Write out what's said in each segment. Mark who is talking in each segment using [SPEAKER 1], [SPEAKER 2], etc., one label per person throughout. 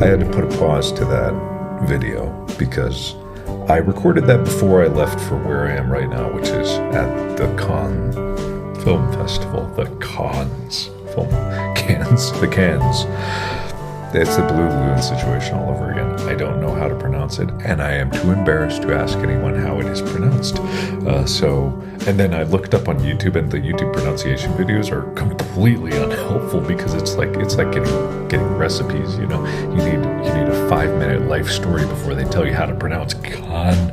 [SPEAKER 1] I had to put a pause to that video because I recorded that before I left for where I am right now, which is at the Cannes Film Festival. The Cannes Film Cannes. The Cannes. It's the Blue Lagoon situation all over again. I don't know how to pronounce it, and I am too embarrassed to ask anyone how it is pronounced. And then I looked up on YouTube, and the YouTube pronunciation videos are completely unhelpful because it's like getting recipes. You know, you need a 5-minute life story before they tell you how to pronounce Cannes.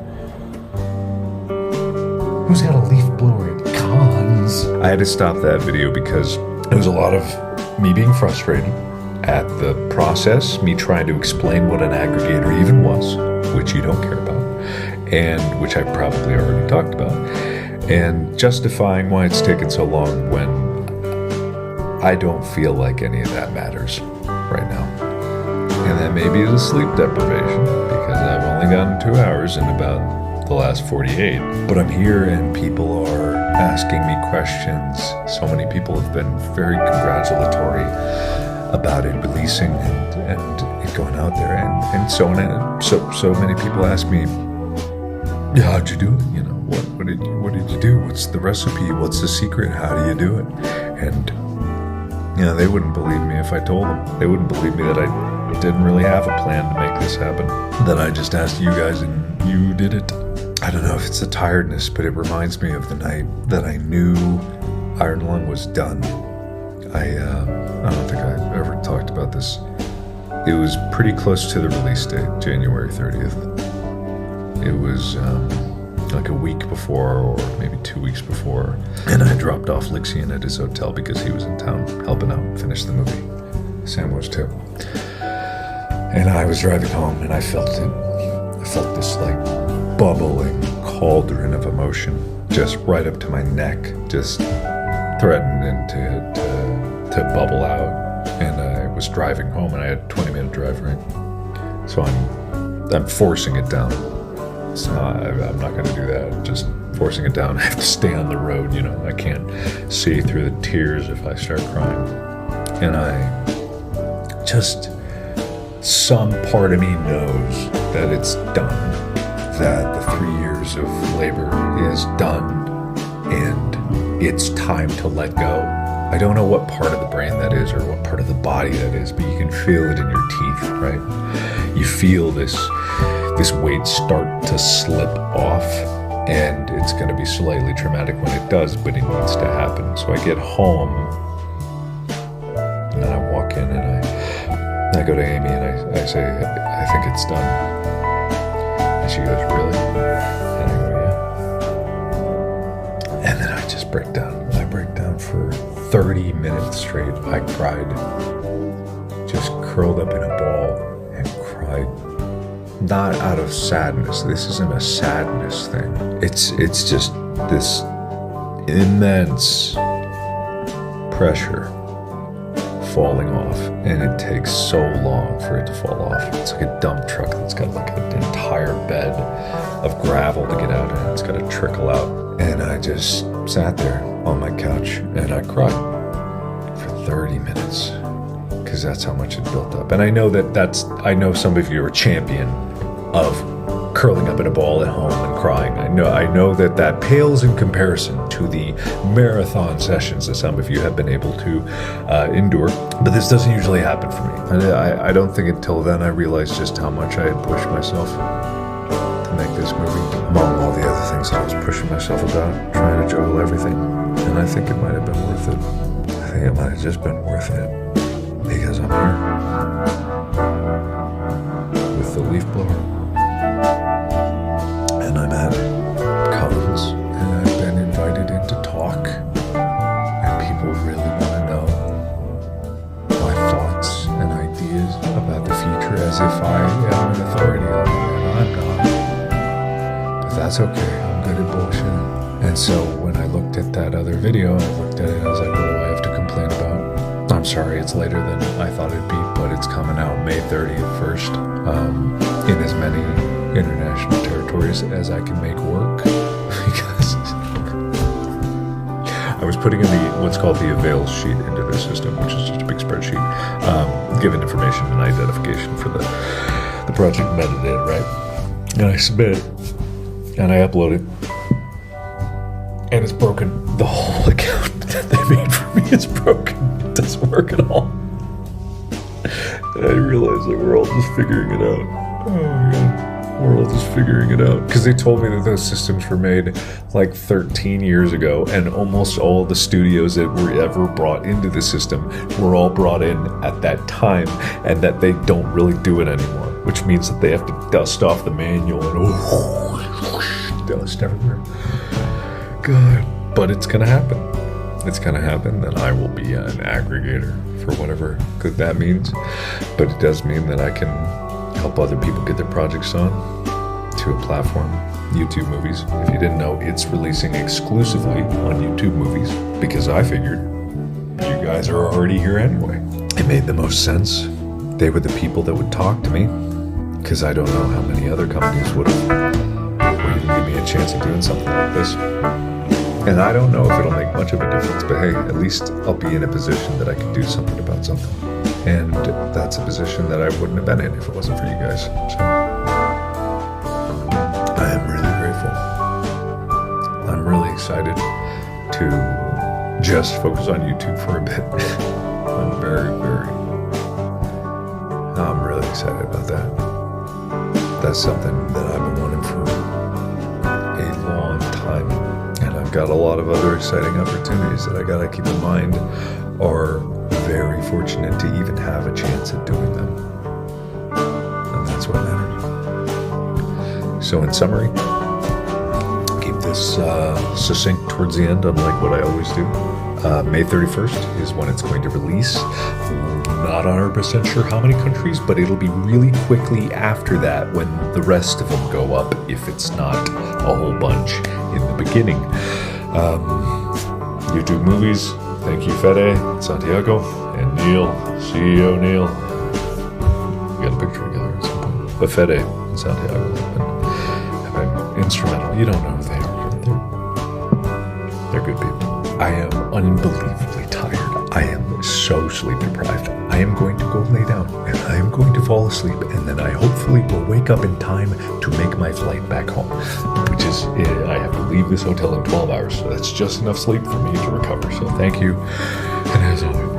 [SPEAKER 1] Who's got a leaf blower at Cannes? I had to stop that video because it was a lot of me being frustrated at the process, me trying to explain what an aggregator even was, which you don't care about, and which I probably already talked about, and justifying why it's taken so long when I don't feel like any of that matters right now. And that maybe is a sleep deprivation, because I've only gotten 2 hours in about the last 48. But I'm here and people are asking me questions. So many people have been very congratulatory about it releasing and it going out there, and so many people ask me, yeah, how'd you do it? You know, what did you do? What's the recipe? What's the secret? How do you do it? And you know, they wouldn't believe me if I told them. They wouldn't believe me that I didn't really have a plan to make this happen, that I just asked you guys and you did it. I don't know if it's the tiredness, but it reminds me of the night that I knew Iron Lung was done. I don't think I ever talked about this. It was pretty close to the release date, January 30th. It was like a week before, or maybe 2 weeks before, and I dropped off Lixian at his hotel because he was in town helping out finish the movie. Sam was too. And I was driving home and I felt it. I felt this like bubbling cauldron of emotion just right up to my neck, just threatening to bubble out. And I was driving home and I had a 20-minute drive, right? So I'm forcing it down. So I'm not going to do that. I'm just forcing it down. I have to stay on the road, you know. I can't see through the tears if I start crying. And some part of me knows that it's done, that the 3 years of labor is done, and it's time to let go. I don't know what part of the brain that is or what part of the body that is, but you can feel it in your teeth, right? You feel this weight start to slip off, and it's going to be slightly traumatic when it does, but it needs to happen. So I get home, and then I walk in, and I go to Amy, and I say, I think it's done. And she goes, really? And I go, yeah. And then I just break down. I break down for 30 minutes straight. I cried, just curled up in a ball and cried. Not out of sadness. This isn't a sadness thing. It's just this immense pressure falling off, and it takes so long for it to fall off. It's like a dump truck that's got like an entire bed of gravel to get out, and it's got to trickle out. And I just sat there on my couch and I cried for 30 minutes because that's how much it built up. And I know I know some of you are a champion of curling up in a ball at home and crying. I know that pales in comparison to the marathon sessions that some of you have been able to endure. But this doesn't usually happen for me. I don't think until then I realized just how much I had pushed myself to make this movie. Among all the other things I was pushing myself about, trying to juggle everything. And I think it might have been worth it. I think it might have just been worth it because I'm here with the leaf blower. And I'm at Collins, and I've been invited in to talk, and people really want to know my thoughts and ideas about the future as if I am an authority on it, and I'm not. But that's okay, I'm good at bullshitting. And so when I looked at that other video, I looked at it and I was like, what do I have to complain about? I'm sorry it's later than I thought it'd be, but it's coming out May 30th first, in as many international territories as I can make work, because I was putting in what's called the avails sheet into the system, which is just a big spreadsheet. given information and identification for the project metadata, right? And I submit it, and I upload it, and it's broken. The whole account that they made for me is broken. It doesn't work at all. And I realize that we're all just figuring it out. Oh my god. We're all just figuring it out. Because they told me that those systems were made like 13 years ago, and almost all the studios that were ever brought into the system were all brought in at that time, and that they don't really do it anymore, which means that they have to dust off the manual and dust everywhere. God. But it's gonna happen. It's gonna happen, and I will be an aggregator for whatever good that means. But it does mean that I can help other people get their projects on to a platform, YouTube Movies. If you didn't know, it's releasing exclusively on YouTube Movies because I figured you guys are already here anyway. It made the most sense. They were the people that would talk to me because I don't know how many other companies would even give me a chance of doing something like this. And I don't know if it'll make much of a difference, but hey, at least I'll be in a position that I can do something about something. And that's a position that I wouldn't have been in if it wasn't for you guys. So I am really grateful. I'm really excited to just focus on YouTube for a bit. I'm really excited about that. That's something that I've been wanting for a long time. And I've got a lot of other exciting opportunities that I gotta keep in mind are very fortunate to even have a chance at doing them. And that's what matters. So in summary, keep this succinct towards the end, unlike what I always do. May 31st is when it's going to release. Not 100% sure how many countries, but it'll be really quickly after that when the rest of them go up, if it's not a whole bunch in the beginning. YouTube Movies. Thank you, Fede, Santiago, and Neil, CEO Neil. We got a picture together at some point. But Fede and Santiago have been instrumental. You don't know who they are. They're good people. I am unbelievably tired. I am so sleep deprived. I am going to go lay down, and I am going to fall asleep, and then I hopefully will wake up in time to make my flight back home, which is, I have to leave this hotel in 12 hours, so that's just enough sleep for me to recover. So thank you, and as always,